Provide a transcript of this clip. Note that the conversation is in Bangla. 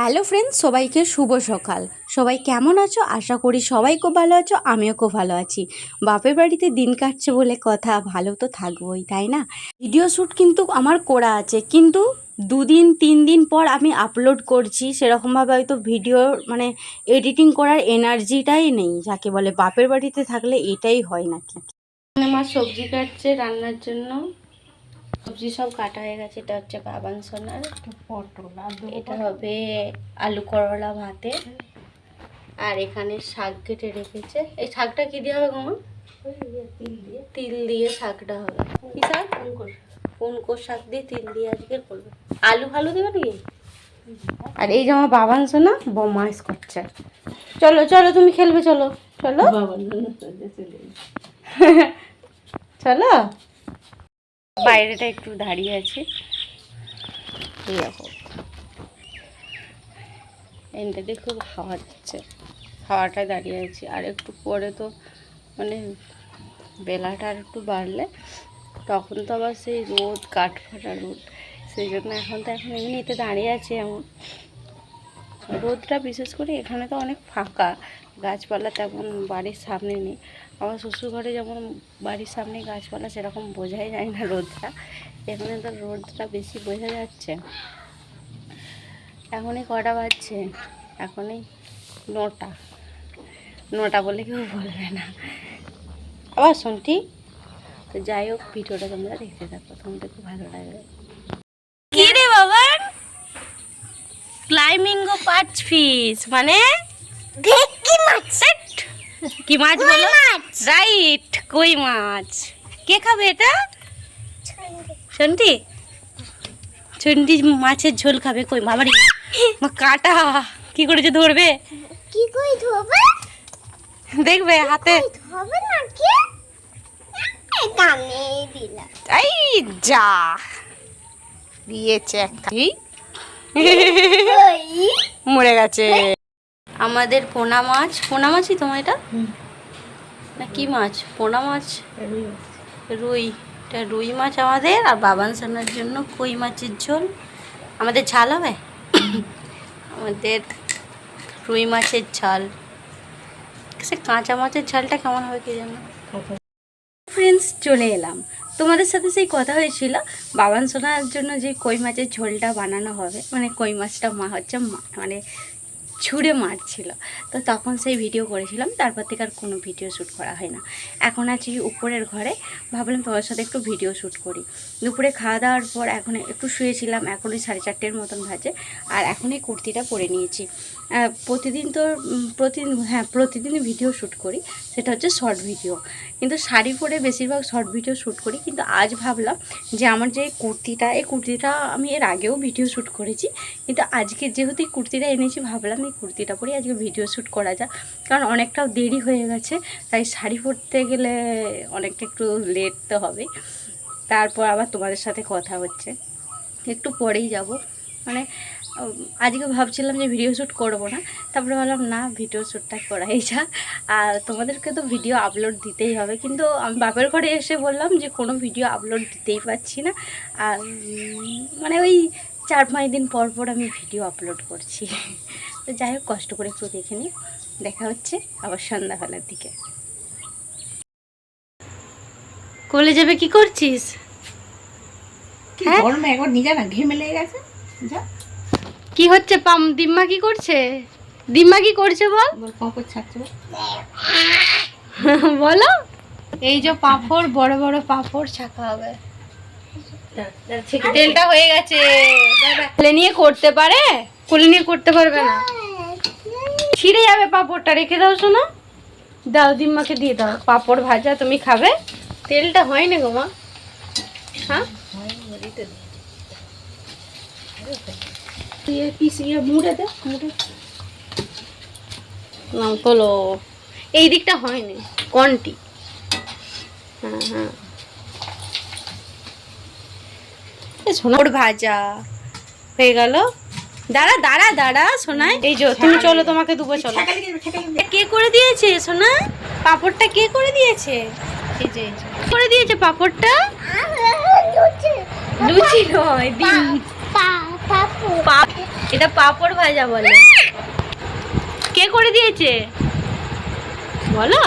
হ্যালো ফ্রেন্ডস, সবাইকে শুভ সকাল। সবাই কেমন আছো? আশা করি সবাই খুব ভালো আছো, আমিও খুব ভালো আছি। বাপের বাড়িতে দিন কাটছে বলে কথা, ভালো তো থাকবোই, তাই না? ভিডিও শ্যুট কিন্তু আমার করা আছে, কিন্তু 2-3 দিন পর আমি আপলোড করছি। সেরকমভাবে হয়তো ভিডিও এডিটিং করার এনার্জিটাই নেই, যাকে বলে বাপের বাড়িতে থাকলে এটাই হয় নাকি। আমার সবজি কাটছে রান্নার জন্য, সবজি সব কাটা হয়ে গেছে। এটা হচ্ছে বাবান সোনার পটল, এটা হবে আলু করলা ভাতে, আর এখানে শাক কেটে রেখেছে। এই শাকটা কি দিয়ে হবে গো? তিল দিয়ে শাকটা হবে। কি শাক? পুনকো শাক দিয়ে তিল দিয়ে আজকে করবে। আলু ফালু দেবে নাকি? আর এই যে আমার বাবান সোনা বমাইশ করছে। চলো চলো, তুমি খেলবে, চলো চলো চলো। বাইরেটা একটু দাঁড়িয়ে আছি, এরকম এনটাতে খুব হাওয়া দিচ্ছে, হাওয়াটায় দাঁড়িয়ে আছি। আর একটু পরে তো বেলাটা আর একটু বাড়লে তখন তো আবার সেই রোদ, কাঠফাটা রোদ। সেই জন্য এখন এমনিতে দাঁড়িয়ে আছি। এমন রোদটা বিশেষ করে এখানে তো অনেক ফাঁকা, গাছপালা তেমন বাড়ির সামনে নেই। আমার শ্বশুরঘরে যেমন বাড়ির সামনে গাছপালা, সেরকম বোঝাই যায় না রোদটা। এখানে তো রোদটা বেশি বোঝা যাচ্ছে। এখনই কটা বাজছে? এখনই 9টা বলে কেউ বলবে না আবার শুনটি। তো যাই হোক, ভিডিওটা তোমরা দেখতে থাকো, তোমাদের খুব ভালো লাগবে। কি রে বাবা? ফ্লামিঙ্গো পাঁচ ফিশ মানে ভেটকি মাছ। কি মাছ বলো? রাইট, কই মাছ। কে খাবে এটা? শুনটি, শুনটি মাছের ঝোল খাবে। কই বাবারি কাটা কি করেছে, ধরবে কি কই ধরবে? দেখবে হাতে হবে না কি? কামে দিলা। এই যা দিয়েছে একটা, মরে গেছে। আমাদের পোনা মাছই তোমার এটা না? কি মাছ? পোনা মাছ, রুই। এটা রুই মাছ আমাদের। আর বাবান সানার জন্য কই মাছের ঝোল। আমাদের ঝাল হবে আমাদের রুই মাছের ঝাল। সে কাঁচা মাছের ঝালটা কেমন হবে কি জানো। ফ্রেন্ডস, চলে এলাম। তোমাদের সাথে সেই কথা হয়েছিল বাবান সোনার জন্য যে কই মাছের ঝোলটা বানানো হবে, কই মাছটা ছুঁড়ে মারছিল। তো তখন সেই ভিডিও করেছিলাম, তারপর থেকে আর কোনো ভিডিও শ্যুট করা হয় না। এখন আছি উপরের ঘরে, ভাবলাম তোমার সাথে একটু ভিডিও শ্যুট করি। দুপুরে খাওয়া দাওয়ার পর এখন একটু শুয়েছিলাম, এখনই 4:30 মতন বাজে। আর এখনই কুর্তিটা পরে নিয়েছি। প্রতিদিনই ভিডিও শ্যুট করি, সেটা হচ্ছে শর্ট ভিডিও। কিন্তু শাড়ি পরে বেশিরভাগ শর্ট ভিডিও শ্যুট করি। কিন্তু আজ ভাবলাম যে আমার যে এই কুর্তিটা আমি এর আগেও ভিডিও শ্যুট করেছি, কিন্তু আজকে যেহেতু এই কুর্তিটা এনেছি, ভাবলাম এই কুর্তিটা পরে আজকে ভিডিও শ্যুট করা যাক। কারণ অনেকটাও দেরি হয়ে গেছে, তাই শাড়ি পরতে গেলে অনেকটা একটু লেট তো হবে। তারপর আবার তোমাদের সাথে কথা হচ্ছে, একটু পরেই যাব। আজকে ভাবছিলাম যে ভিডিও শ্যুট করবো না, তারপরে ভাবলাম না, ভিডিও শ্যুটটা করাই যাক। আর তোমাদেরকে তো ভিডিও আপলোড দিতেই হবে, কিন্তু আমি বাপের ঘরে এসে বললাম যে কোনো ভিডিও আপলোড দিতেই পারছি না। আর ওই 4-5 দিন পর পর আমি ভিডিও আপলোড করছি। তো যাই হোক, কষ্ট করে একটু দেখে নিই। দেখা হচ্ছে আবার সন্ধ্যাবেলার দিকে। কলে যাবে? কি করছিস? গরমে একবার নিয়ে যা না, ঘেমে লেগে গেছে। যা। কি হচ্ছে? দিম্মা কি করছে? দিম্মা কি করছে বল? পাপড় ছাড়ছে বলো। এই যে পাপড়, বড় বড় পাপড় ছাকা হবে। তেলটা হয়ে গেছে। কোলে নিয়ে করতে পারে? কোলে নিয়ে করতে পারবে না, ছিঁড়ে যাবে পাপড়টা। রেখে দাও শোনো, দাও দিম্মাকে দিয়ে দাও। পাপড় ভাজা তুমি খাবে? তেলটা হয় না গো মা। হ্যাঁ, তোলো। এই দিকটা হয়নি, কন্টি। হ্যাঁ হ্যাঁ, সোনার ভাজা হয়ে গেল। দাঁড়া দাঁড়া দাঁড়া সোনাই, এই যে তুমি চলো, তোমাকে দুবো, চলো। কে করে দিয়েছে সোনা পাপড়টা? কে করে দিয়েছে? এই যে করে দিয়েছে পাপড়টা। লুচি নয়, পাপু এটা পাপড় ভাজা বলে। কে করে দিয়েছে বলো?